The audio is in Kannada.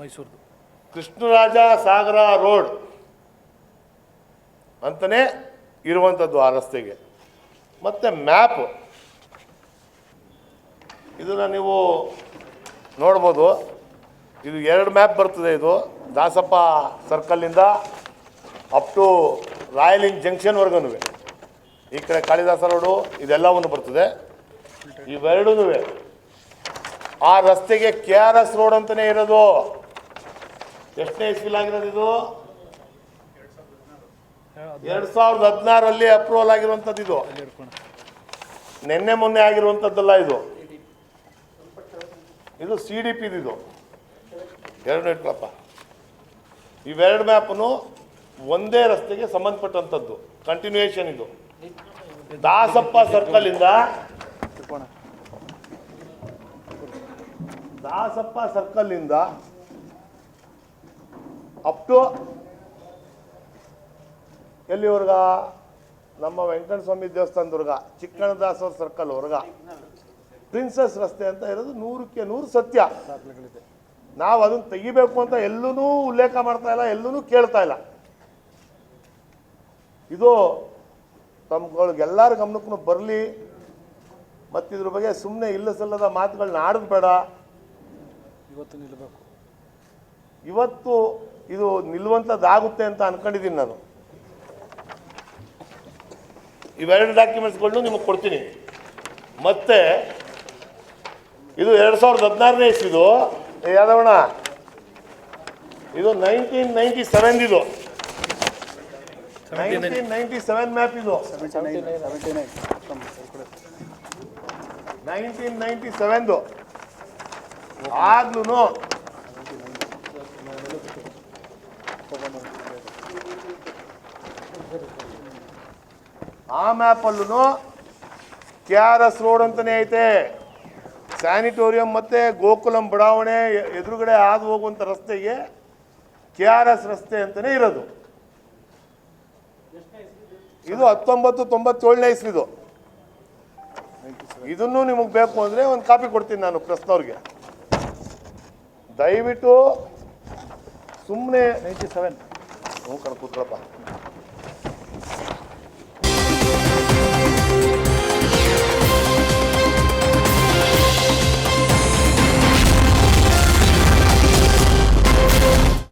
ಮೈಸೂರು ಕೃಷ್ಣರಾಜ ಸಾಗರ ರೋಡ್ ಅಂತಲೇ ಇರುವಂಥದ್ದು ಆ ರಸ್ತೆಗೆ. ಮತ್ತು ಮ್ಯಾಪ್ ಇದನ್ನು ನೀವು ನೋಡ್ಬೋದು. ಇದು 2 ಮ್ಯಾಪ್ ಬರ್ತದೆ. ಇದು ದಾಸಪ್ಪ ಸರ್ಕಲ್ಲಿಂದ ಅಪ್ ಟು ರಾಯಲಿಂಗ್ ಜಂಕ್ಷನ್ವರೆಗೂ, ಈ ಕಡೆ ಕಾಳಿದಾಸ ರೋಡು ಇದೆಲ್ಲವನ್ನು ಬರ್ತದೆ. ಇವೆರಡೂ ಆ ರಸ್ತೆಗೆ KRS ರೋಡ್ ಅಂತಲೇ ಇರೋದು. ಎಷ್ಟನೇ ಇಸ್ವಿಲಾಗಿರೋದು ಇದು? 2016ರಲ್ಲಿ ಅಪ್ರೂವಲ್ ಆಗಿರುವಂಥದ್ದು. ಇದು ನಿನ್ನೆ ಮೊನ್ನೆ ಆಗಿರುವಂಥದ್ದಲ್ಲ. ಇದು CDP ಇದು. ಎರಡು ಇಟ್ಕೊಳಪ್ಪ. ಇವೆರಡು ಮ್ಯಾಪನ್ನು ಒಂದೇ ರಸ್ತೆಗೆ ಸಂಬಂಧಪಟ್ಟಂಥದ್ದು, ಕಂಟಿನ್ಯೂಯೇಷನ್. ಇದು ದಾಸಪ್ಪ ಸರ್ಕಲಿಂದ ಅಪ್ ಟು ಎಲ್ಲಿವರೆಗ? ನಮ್ಮ ವೆಂಕಟಸ್ವಾಮಿ ದೇವಸ್ಥಾನದವರೆಗ, ಚಿಕ್ಕಣ್ಣದಾಸರ ಸರ್ಕಲ್ವರೆಗ ಪ್ರಿನ್ಸಸ್ ರಸ್ತೆ ಅಂತ ಇರೋದು 100ಕ್ಕೆ 100 ಸತ್ಯ. ನಾವು ಅದನ್ನು ತೆಗಿಬೇಕು ಅಂತ ಎಲ್ಲೂ ಉಲ್ಲೇಖ ಮಾಡ್ತಾ ಇಲ್ಲ, ಎಲ್ಲೂ ಕೇಳ್ತಾ ಇಲ್ಲ. ಇದು ತಮ್ಗಳಿಗೆಲ್ಲರ ಗಮನಕ್ಕೂ ಬರಲಿ. ಮತ್ತಿದ್ರ ಬಗ್ಗೆ ಸುಮ್ಮನೆ ಇಲ್ಲ ಸಲ್ಲದ ಮಾತುಗಳನ್ನ ಆಡೋದು ಬೇಡ. ಇವತ್ತು ಇದು ನಿಲ್ಲುವಂಥದ್ದಾಗುತ್ತೆ ಅಂತ ಅನ್ಕೊಂಡಿದ್ದೀನಿ ನಾನು. ಇವೆರಡು ಡಾಕ್ಯುಮೆಂಟ್ಸ್ಗಳನ್ನು ನಿಮಗೆ ಕೊಡ್ತೀನಿ. ಮತ್ತೆ ಇದು 2016ನೇ ಇಸ್ವಿದು ಯಾದವಣ್ಣ. ಇದು 1997 ಇದು 1997 ಮ್ಯಾಪ್. ಇದು 1997 ಆಗ್ಲೂ ಆ ಮ್ಯಾಪಲ್ಲೂ KRS ರೋಡ್ ಅಂತಲೇ ಐತೆ. ಸ್ಯಾನಿಟೋರಿಯಂ ಮತ್ತು ಗೋಕುಲಂ ಬಡಾವಣೆ ಎದುರುಗಡೆ ಹಾದು ಹೋಗುವಂಥ ರಸ್ತೆಗೆ KRS ರಸ್ತೆ ಅಂತಲೇ ಇರೋದು. ಇದು 1997ನೇ ಇಸ್ವಿದು. ಇದನ್ನು ನಿಮಗೆ ಬೇಕು ಅಂದರೆ ಒಂದು ಕಾಪಿ ಕೊಡ್ತೀನಿ ನಾನು ಪ್ರೆಸ್ನವ್ರಿಗೆ. ದಯವಿಟ್ಟು ಸುಮ್ಮನೆ 97 ಕೂತ್ಕೊಳಪ್ಪ.